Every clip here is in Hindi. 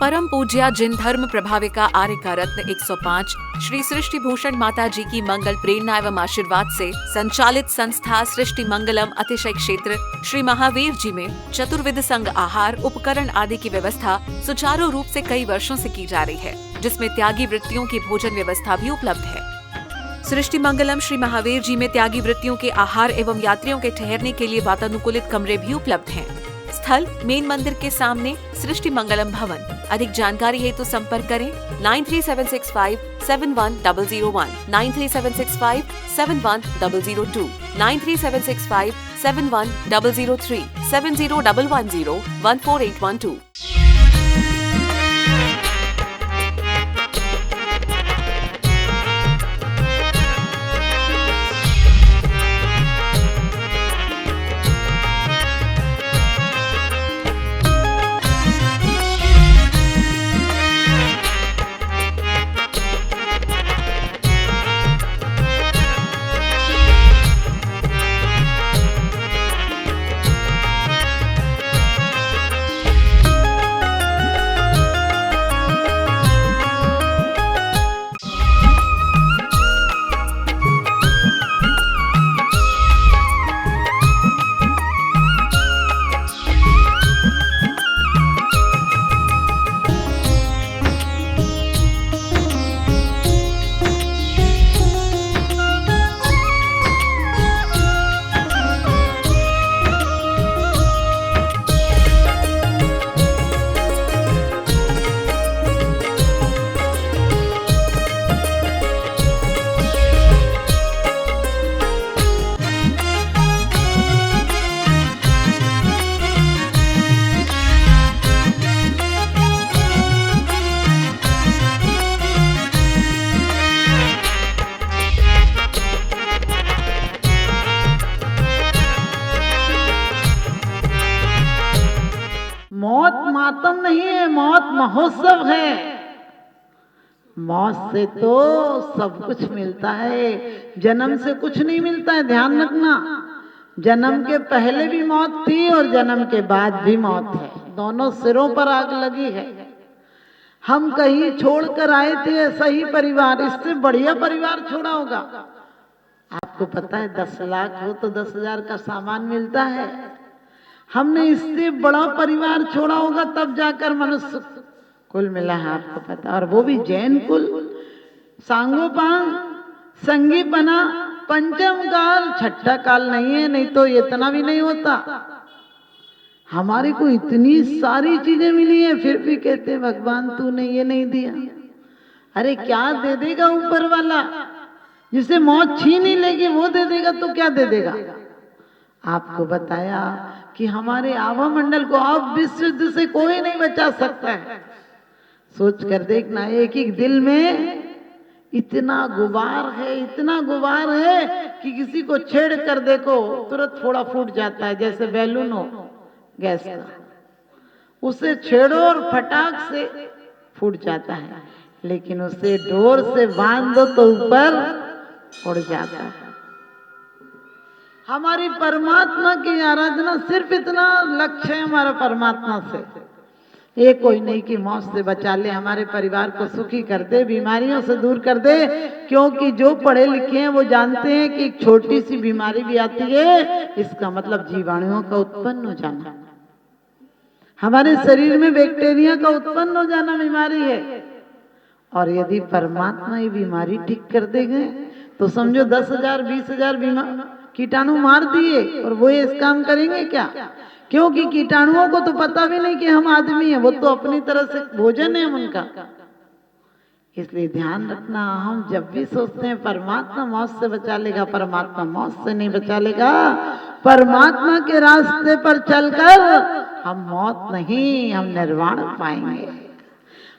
परम पूज्या जिन धर्म प्रभाविका आर्य का रत्न 105 श्री सृष्टि भूषण माता जी की मंगल प्रेरणा एवं आशीर्वाद से संचालित संस्था सृष्टि मंगलम अतिशय क्षेत्र श्री महावीर जी में चतुर्विध संघ आहार उपकरण आदि की व्यवस्था सुचारू रूप से कई वर्षों से की जा रही है, जिसमें त्यागी वृत्तियों की भोजन व्यवस्था भी उपलब्ध है। सृष्टि मंगलम श्री महावीर जी में त्यागी वृत्तियों के आहार एवं यात्रियों के ठहरने के लिए वातानुकूलित कमरे भी उपलब्ध हैं। स्थल मेन मंदिर के सामने सृष्टि मंगलम भवन। अधिक जानकारी हेतु संपर्क करें 9376571001, 9376571002, 9376571003, 7011014812। मौत मातम नहीं है, मौत महोत्सव है। मौत से तो सब कुछ मिलता है, जन्म से कुछ नहीं मिलता है। ध्यान रखना, जन्म के पहले भी मौत थी और जन्म के बाद भी मौत है। दोनों सिरों पर आग लगी है। हम कहीं छोड़कर आए थे सही परिवार, इससे बढ़िया परिवार छोड़ा होगा। आपको पता है 10 लाख हो तो 10,000 का सामान मिलता है। हमने इससे बड़ा परिवार छोड़ा होगा तब जाकर मनुष्य कुल मिला है, आपको पता। और वो भी जैन कुल, सांगोपांग, संगीपना, पंचम काल, छठा काल नहीं है, नहीं तो इतना भी नहीं होता। हमारे को इतनी सारी चीजें मिली है, फिर भी कहते हैं भगवान तूने ये नहीं दिया। अरे क्या दे देगा ऊपर वाला? जिसे मौत छीन ही लेगी वो दे देगा तो क्या दे देगा? आपको बताया कि हमारे आभा मंडल को अब विश्व युद्ध से कोई नहीं बचा सकता है। सोच कर देखना, एक एक दिल में इतना गुबार है, इतना गुबार है कि किसी को छेड़ कर देखो तुरंत फोड़ा फूट जाता है, जैसे बैलून हो गैस का। उसे छेड़ो और फटाक से फूट जाता है, लेकिन उसे डोर से बांध दो तो ऊपर उड़ जाता है। हमारी परमात्मा की आराधना सिर्फ इतना लक्ष्य है हमारा परमात्मा से। ये कोई नहीं कि मौत से बचा ले, हमारे परिवार को सुखी कर दे, बीमारियों से दूर कर दे। क्योंकि जो पढ़े लिखे हैं वो जानते हैं कि एक छोटी सी बीमारी भी आती है, इसका मतलब जीवाणुओं का उत्पन्न हो जाना। हमारे शरीर में बैक्टीरिया का उत्पन्न हो जाना बीमारी है। और यदि परमात्मा ये बीमारी ठीक कर देंगे तो समझो 10,000 20,000 कीटाणु मार दिए और वो इस काम करेंगे क्या? क्योंकि कीटाणुओं को तो पता भी नहीं कि हम आदमी हैं, वो तो अपनी तरह से भोजन है उनका। इसलिए ध्यान रखना, हम जब भी सोचते हैं परमात्मा मौत से बचा लेगा, परमात्मा मौत से नहीं बचा लेगा। परमात्मा के रास्ते पर चलकर हम मौत नहीं, हम निर्वाण पाएंगे।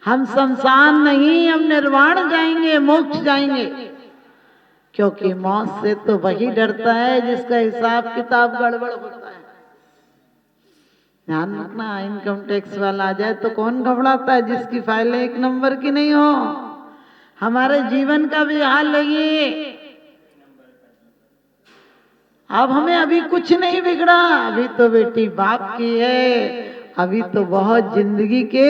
हम शमशान नहीं, हम निर्वाण जाएंगे, मोक्ष जाएंगे। क्योंकि मौत से तो वही डरता है जिसका हिसाब किताब गड़बड़ होता है। ध्यान रखना, इनकम टैक्स वाला आ जाए तो कौन घबराता है? जिसकी फाइलें 1 नंबर की नहीं हो। हमारे जीवन का भी हाल है ये। अब हमें अभी कुछ नहीं बिगड़ा, अभी तो बेटी बाप की है, अभी तो बहुत जिंदगी के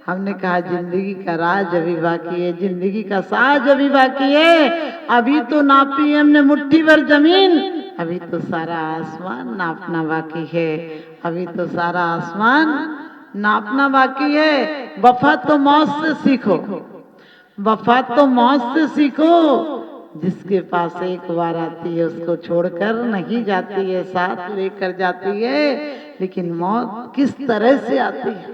हमने कहा जिंदगी का राज अभी बाकी है, जिंदगी का साज अभी बाकी है। अभी तो नापी हमने मुट्ठी भर जमीन, अभी तो सारा आसमान नापना बाकी है। अभी तो सारा आसमान नापना बाकी है। वफा तो मौत से सीखो, वफा तो मौत से सीखो। जिसके पास एक बार आती है उसको छोड़कर नहीं जाती है, साथ लेकर जाती है। लेकिन मौत किस तरह से आती है,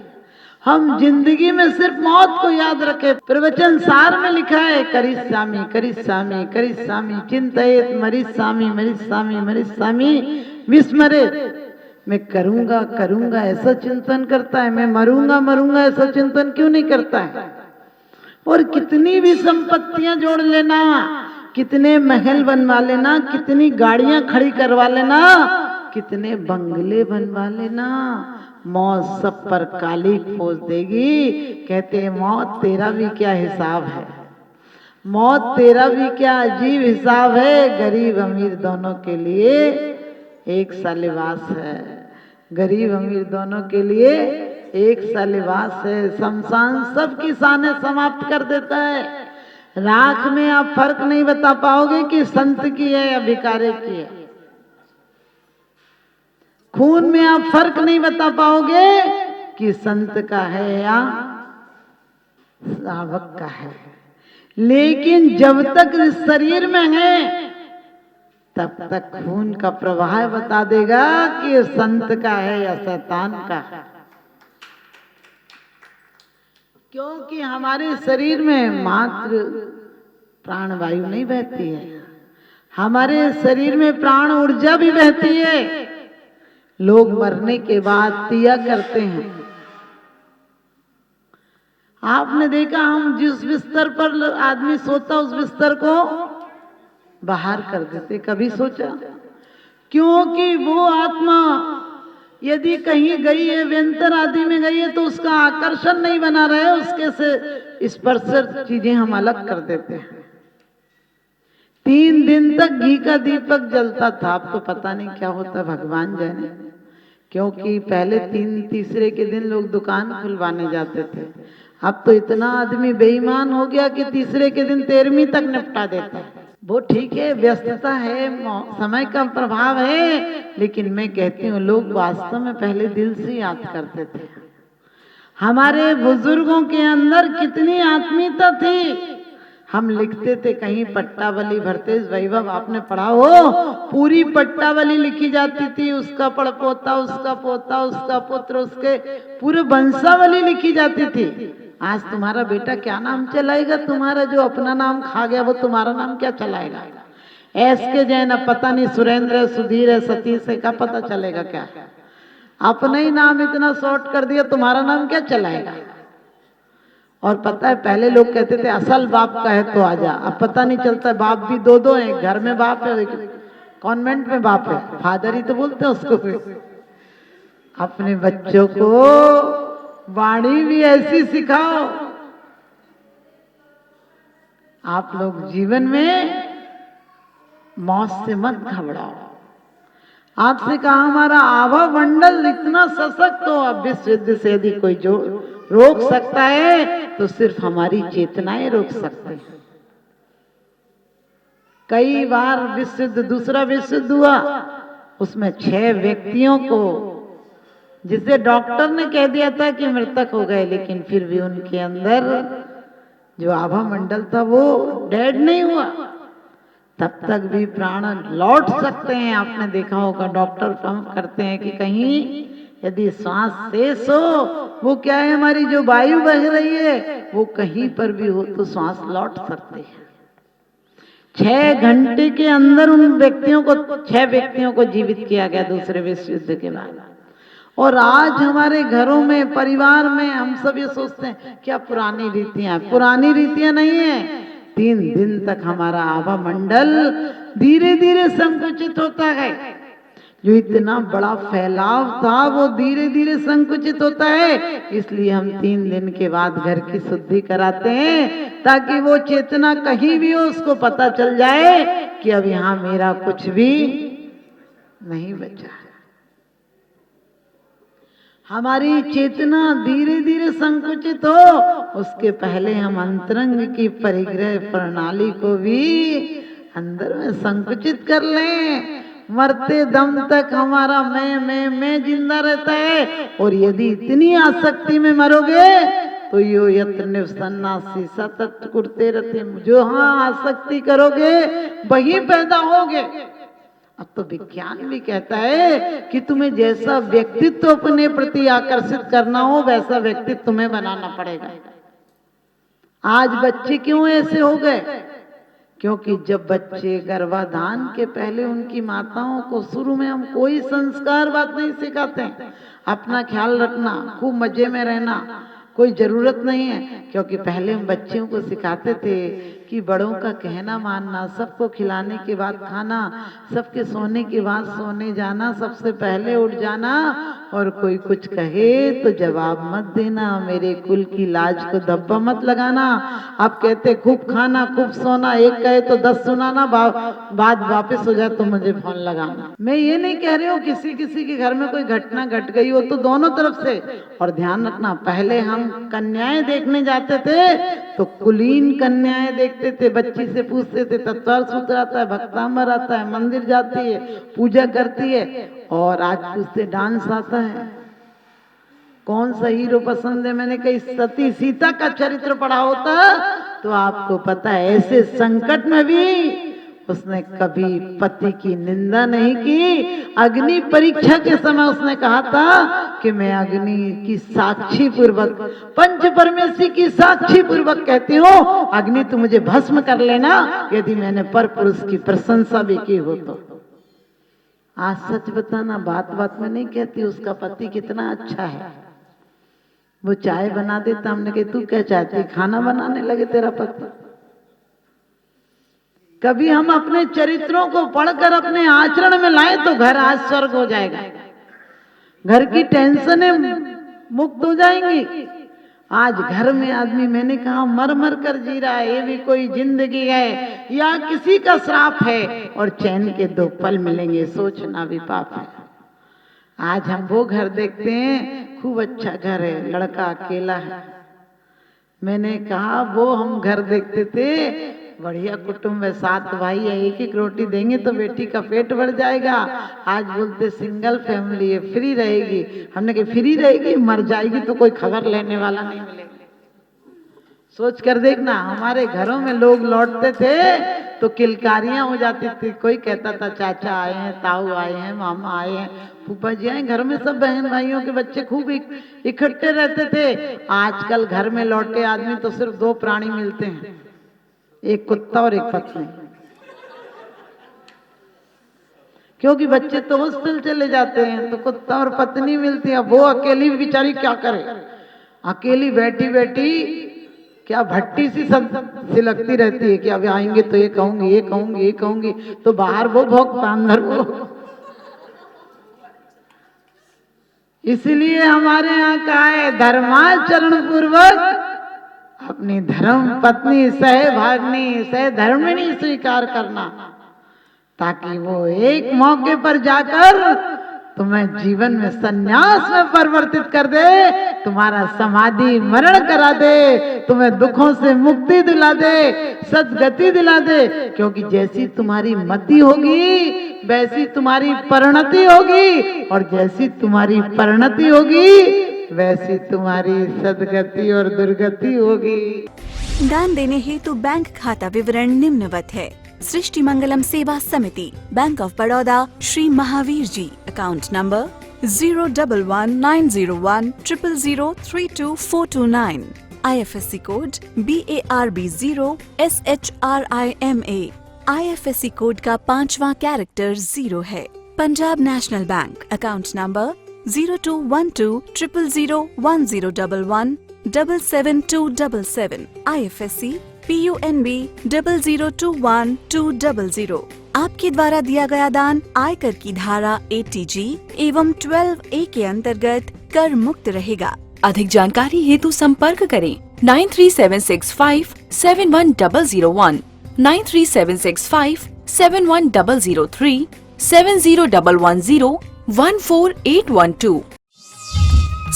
हम जिंदगी में सिर्फ मौत को याद रखें। प्रवचन सार में लिखा है, करिष्यामि करिष्यामि करिष्यामि चिंतयेत मरिष्यामि मरिष्यामि मरिष्यामि विस्मरेत। मैं करूंगा करूंगा ऐसा चिंतन करता है, मैं मरूंगा मरूंगा ऐसा चिंतन क्यों नहीं करता है। और कितनी भी संपत्तियां जोड़ लेना, कितने महल बनवा लेना, कितनी गाड़ियां खड़ी करवा लेना, कितने बंगले बनवा लेना, मौत सब पर काली खोज देगी। कहते हैं मौत तेरा भी क्या हिसाब है, मौत तेरा भी क्या अजीब हिसाब है। गरीब अमीर दोनों के लिए एक सा लिबास है, गरीब अमीर दोनों के लिए एक सा लिबास है। शमशान सबकी शानें समाप्त कर देता है। राख में आप फर्क नहीं बता पाओगे कि संत की है या भिखारी की है। खून में आप फर्क नहीं बता पाओगे कि संत का है या श्रावक का है। लेकिन जब तक इस शरीर में है तब तक खून का प्रवाह बता देगा कि ये संत का है या शैतान का है। क्योंकि हमारे शरीर में मात्र प्राणवायु नहीं बहती है, हमारे शरीर में प्राण ऊर्जा भी बहती है। लोग मरने के बाद तिया करते हैं। आपने देखा, हम जिस बिस्तर पर आदमी सोता उस बिस्तर को बाहर कर देते, कभी सोचा? क्योंकि वो आत्मा यदि कहीं गई है, व्यंतर आदि में गई है, तो उसका आकर्षण नहीं बना रहे, उसके से स्पर्श चीजें हम अलग कर देते हैं। 3 दिन तक घी का दीपक जलता था, अब तो पता नहीं क्या होता, भगवान जाने। क्योंकि पहले तीसरे के दिन लोग दुकान खुलवाने जाते थे, अब तो इतना आदमी बेईमान हो गया कि तीसरे के दिन 13वीं तक निपटा देता है। वो ठीक है, व्यस्तता है, समय का प्रभाव है, लेकिन मैं कहती हूँ लोग वास्तव में पहले दिल से याद करते थे। हमारे बुजुर्गों के अंदर कितनी आत्मीयता थी। हम लिखते थे कहीं पट्टावली भरतेज वैभव आपने पढ़ा हो, पूरी पट्टावली लिखी जाती थी, उसका पड़पोता, उसका पोता, उसका पुत्र, उसके पूरे वंशावली लिखी जाती थी। आज तुम्हारा बेटा क्या नाम चलाएगा, तुम्हारा जो अपना नाम खा गया वो तुम्हारा नाम क्या चलाएगा। एस के जैन, पता नहीं सुरेंद्र है, सुधीर है, सतीश है, क्या पता चलेगा क्या। अपना ही नाम इतना शॉर्ट कर दिया, तुम्हारा नाम क्या चलाएगा। और पता है पहले लोग कहते थे असल बाप का है तो आजा, अब पता नहीं चलता, बाप भी 2 हैं, घर में बाप है, कॉन्वेंट में बाप है, फादर ही तो बोलते हैं उसको। अपने बच्चों को वाणी भी ऐसी सिखाओ। आप लोग जीवन में मौत से मत घबराओ। आपसे कहा हमारा आभा मंडल इतना सशक्त हो, अब विश्व युद्ध से यदि कोई जो रोक सकता है तो सिर्फ हमारी चेतनाएं रोक सकते हैं। कई बार विश्व युद्ध, दूसरा विश्व युद्ध हुआ, उसमें 6 व्यक्तियों को, जिसे डॉक्टर ने कह दिया था कि मृतक हो गए, लेकिन फिर भी उनके अंदर जो आभा मंडल था वो डेड नहीं हुआ, तब तक भी प्राण लौट सकते हैं। आपने देखा होगा डॉक्टर करते हैं कि कहीं यदि श्वास शेष हो, वो क्या है, हमारी जो वायु बह रही है वो कहीं पर भी हो तो श्वास लौट सकते हैं। 6 घंटे के अंदर उन व्यक्तियों को, 6 व्यक्तियों को जीवित किया गया दूसरे विश्व युद्ध के बाद। और आज हमारे घरों में, परिवार में हम सब ये सोचते हैं क्या पुरानी रीतियां, पुरानी रीतियां नहीं है। 3 दिन तक हमारा आभा मंडल धीरे धीरे संकुचित होता है। जो इतना बड़ा फैलाव था वो धीरे धीरे संकुचित होता है। इसलिए हम 3 दिन के बाद घर की शुद्धि कराते हैं, ताकि वो चेतना कहीं भी हो उसको पता चल जाए कि अब यहाँ मेरा कुछ भी नहीं बचा है। हमारी चेतना धीरे धीरे संकुचित हो, उसके पहले हम अंतरंग की परिग्रह प्रणाली को भी अंदर में संकुचित कर लें। मरते दम तक हमारा मैं जिंदा रहता है। और यदि इतनी आसक्ति में मरोगे तो यो यत्र निवसन्नासी सतत कुरते रहते, जो हाँ आसक्ति करोगे वही पैदा होगे। अब तो विज्ञान भी कहता है कि तुम्हें जैसा व्यक्तित्व अपने प्रति आकर्षित करना हो वैसा व्यक्तित्व तुम्हें बनाना पड़ेगा। आज बच्चे क्यों ऐसे हो गए? क्योंकि जब बच्चे गर्भाधान के पहले उनकी माताओं को शुरू में हम कोई संस्कार बात नहीं सिखाते हैं। अपना ख्याल रखना, खूब मजे में रहना, कोई जरूरत नहीं है। क्योंकि पहले हम बच्चियों को सिखाते थे कि बड़ों का कहना मानना, सबको खिलाने के बाद खाना, सबके सोने के बाद सोने जाना, सबसे पहले उठ जाना, और कोई कुछ कहे तो जवाब मत देना, मेरे कुल की लाज को धब्बा मत लगाना। आप कहते खूब खाना खूब सोना, एक कहे तो 10 सुनाना, बात वापस हो जाए तो मुझे फोन लगाना। मैं ये नहीं कह रही हूँ किसी किसी के घर में कोई घटना घट गई हो तो दोनों तरफ से। और ध्यान रखना, पहले हम कन्याएं देखने जाते थे तो कुलीन कन्याएं देखते थे, बच्ची से पूछते थे तत्वार सूत्र आता है, भक्तांबर आता है, मंदिर जाती है, पूजा करती है। और आज पूछते डांस आता है, कौन सा हीरो पसंद है। मैंने कही सती सीता का चरित्र पढ़ा होता तो आपको पता है ऐसे संकट में भी उसने कभी पति की निंदा नहीं की। अग्नि परीक्षा के समय उसने कहा था कि मैं अग्नि की साक्षी पूर्वक, पंच परमेश्वरी की साक्षी पूर्वक कहती हूँ, अग्नि तू मुझे भस्म कर लेना यदि मैंने पर पुरुष की प्रशंसा भी की हो तो। आज सच बताना, बात बात में नहीं कहती उसका पति कितना अच्छा है। वो चाय बना देता, हमने कही तू क्या चाहती, खाना बनाने लगे तेरा पति। कभी हम अपने चरित्रों को पढ़कर अपने आचरण में लाए तो घर आज स्वर्ग हो जाएगा, घर की टेंशनें मुक्त हो जाएंगी। आज घर में आदमी, मैंने कहा मर मर कर जी रहा है, ये भी कोई जिंदगी है या किसी का श्राप है? और चैन के 2 पल मिलेंगे, सोचना भी पाप है। आज हम वो घर देखते हैं, खूब अच्छा घर है, लड़का अकेला है। मैंने कहा वो हम घर देखते थे, बढ़िया कुटुंब है, 7 भाई है, एक एक रोटी देंगे तो बेटी का पेट भर जाएगा। आज बोलते सिंगल फैमिली है, फ्री रहेगी। हमने कहा फ्री रहेगी, मर जाएगी तो कोई खबर लेने वाला नहीं मिलेगा। सोच कर देखना, हमारे घरों में लोग लौटते थे तो किलकारियां हो जाती थी। कोई कहता था चाचा आए हैं, ताऊ आए हैं, मामा आए हैं, फूफा जी आए। घर में सब बहन भाइयों के बच्चे खूब इकट्ठे रहते थे। आजकल घर में लौटे आदमी तो सिर्फ 2 प्राणी मिलते हैं, एक कुत्ता और एक पत्नी। क्योंकि बच्चे तो हॉस्टल चले जाते हैं तो कुत्ता और पत्नी मिलती है। वो अकेली बेचारी क्या करे, अकेली बैठी बैठी क्या भट्टी सी सब सिलकती रहती है कि अब आएंगे तो ये कहूंगी, ये कहूंगी, ये कहूंगी, तो बाहर वो भोगता अंदर वो। इसलिए हमारे यहाँ कहा है धर्माचरण पूर्वक अपनी धर्म पत्नी सहभागिनी सहधर्मिणी स्वीकार करना, ताकि वो एक मौके पर जाकर तुम्हें जीवन में सन्यास में परिवर्तित कर दे, तुम्हारा समाधि मरण करा दे, तुम्हें दुखों से मुक्ति दिला दे, सद्गति दिला दे। क्योंकि जैसी तुम्हारी मति होगी वैसी तुम्हारी परिणति होगी, और जैसी तुम्हारी परिणति होगी वैसी तुम्हारी सद्गति और दुर्गति होगी। दान देने हेतु बैंक खाता विवरण निम्नवत है। सृष्टि Mangalam Seva Samiti, bank of Baroda, Shri Mahavir ji, account number 0119010032429, IFSC code BARB 0SHRIMA, IFSC code का 5वां कैरेक्टर 0 है। Punjab national bank, account number 0212001011 77277, IFSC PUNB 0021200। आपके द्वारा दिया गया दान आयकर की धारा 80G एवं 12A के अंतर्गत कर मुक्त रहेगा। अधिक जानकारी हेतु संपर्क करें 9376571001, 9376571003, 70110148112।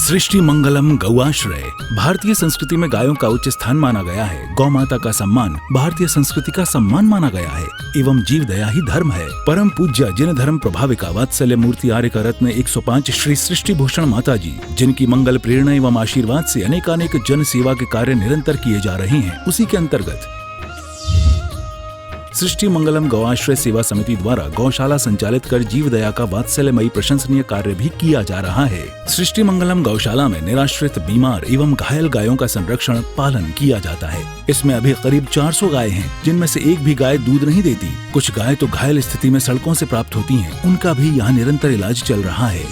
सृष्टि मंगलम गौआश्रय। भारतीय संस्कृति में गायों का उच्च स्थान माना गया है। गौ माता का सम्मान भारतीय संस्कृति का सम्मान माना गया है एवं जीव दया ही धर्म है। परम पूज्य जिन धर्म प्रभाविका वात्सल्य मूर्ति आर्य का रत्न 105 श्री सृष्टि भूषण माता जी, जिनकी मंगल प्रेरणा एवं आशीर्वाद से अनेकानेक जन सेवा के कार्य निरंतर किए जा रहे हैं, उसी के अंतर्गत सृष्टि मंगलम गौआश्रय सेवा समिति द्वारा गौशाला संचालित कर जीव दया का वात्सल्यमयी प्रशंसनीय कार्य भी किया जा रहा है। सृष्टि मंगलम गौशाला में निराश्रित, बीमार एवं घायल गायों का संरक्षण पालन किया जाता है। इसमें अभी करीब 400 गायें हैं, जिनमें से एक भी गाय दूध नहीं देती। कुछ गायें तो घायल स्थिति में सड़कों से प्राप्त होती हैं, उनका भी यहाँ निरंतर इलाज चल रहा है।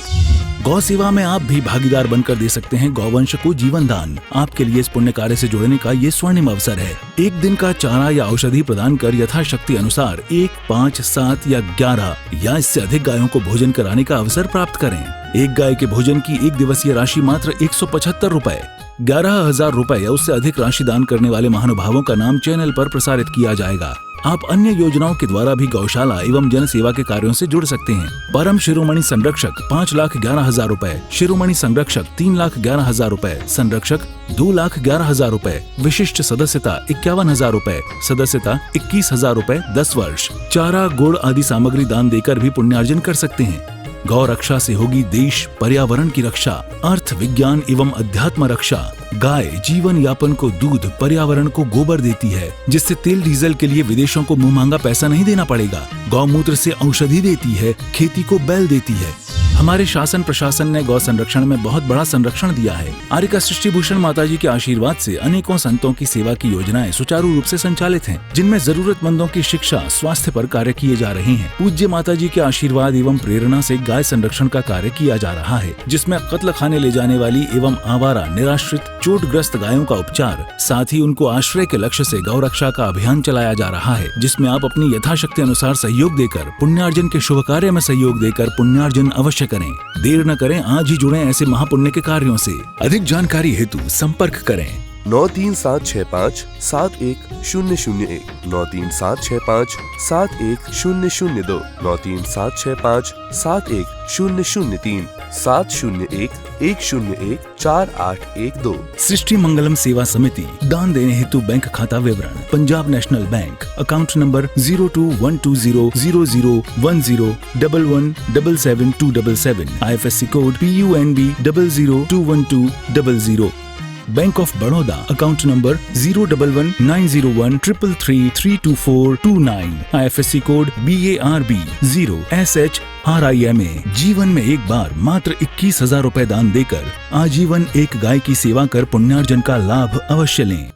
गौ सेवा में आप भी भागीदार बनकर दे सकते हैं गौवंश को जीवन दान। आपके लिए इस पुण्य कार्य से जुड़ने का ये स्वर्णिम अवसर है। एक दिन का चारा या औषधि प्रदान कर यथाशक्ति अनुसार 1, 5, 7 या 11 या इससे अधिक गायों को भोजन कराने का अवसर प्राप्त करें। एक गाय के भोजन की 1 दिवसीय राशि मात्र 175 रुपए। 11,000 रुपए या उससे अधिक राशि दान करने वाले महानुभावों का नाम चैनल पर प्रसारित किया जाएगा। आप अन्य योजनाओं के द्वारा भी गौशाला एवं जन सेवा के कार्यों से जुड़ सकते हैं। परम शिरोमणि संरक्षक 5,11,000 रुपए, शिरोमणि संरक्षक 3,11,000 रुपए, संरक्षक 2,11,000 रुपए, विशिष्ट सदस्यता 51,000 रुपए, सदस्यता 21,000 रुपए 10 वर्ष। चारा, गुड़ आदि सामग्री दान देकर भी पुण्यार्जन कर सकते हैं। गौ रक्षा से होगी देश पर्यावरण की रक्षा, अर्थ विज्ञान एवं अध्यात्म रक्षा। गाय जीवन यापन को दूध, पर्यावरण को गोबर देती है, जिससे तेल डीजल के लिए विदेशों को मुंह मांगा पैसा नहीं देना पड़ेगा। गौमूत्र से औषधि देती है, खेती को बैल देती है। हमारे शासन प्रशासन ने गौ संरक्षण में बहुत बड़ा संरक्षण दिया है। आर्य का सृष्टि भूषण माता जी के आशीर्वाद से अनेकों संतों की सेवा की योजनाएं सुचारू रूप से संचालित हैं, जिनमें जरूरतमंदों की शिक्षा, स्वास्थ्य पर कार्य किए जा रहे हैं। पूज्य माता जी के आशीर्वाद एवं प्रेरणा से गाय संरक्षण का कार्य किया जा रहा है, जिसमें कत्ल खाने ले जाने वाली एवं आवारा, निराश्रित, चोटग्रस्त गायों का उपचार, साथ ही उनको आश्रय के लक्ष्य से गौ रक्षा का अभियान चलाया जा रहा है, जिसमें आप अपनी यथाशक्ति अनुसार सहयोग देकर पुण्यार्जन के शुभ कार्य में सहयोग देकर पुण्यार्जन अवश्य करें। देर न करें, आज ही जुड़ें ऐसे महापुण्य के कार्यों से। अधिक जानकारी हेतु संपर्क करें 93765 71001, 93765 71002, 93765 71003, 701-101-4812। सृष्टि मंगलम सेवा समिति। दान देने हेतु बैंक खाता विवरण: Punjab national bank, account number 0212001011777277, IFSC code PUNB 0021200। Bank of Baroda, account number 0119013332429, IFSC code BARB 0SHRIMA। जीवन में एक बार मात्र 21,000 रुपए दान देकर आजीवन एक गाय की सेवा कर पुण्यार्जन का लाभ अवश्य लें।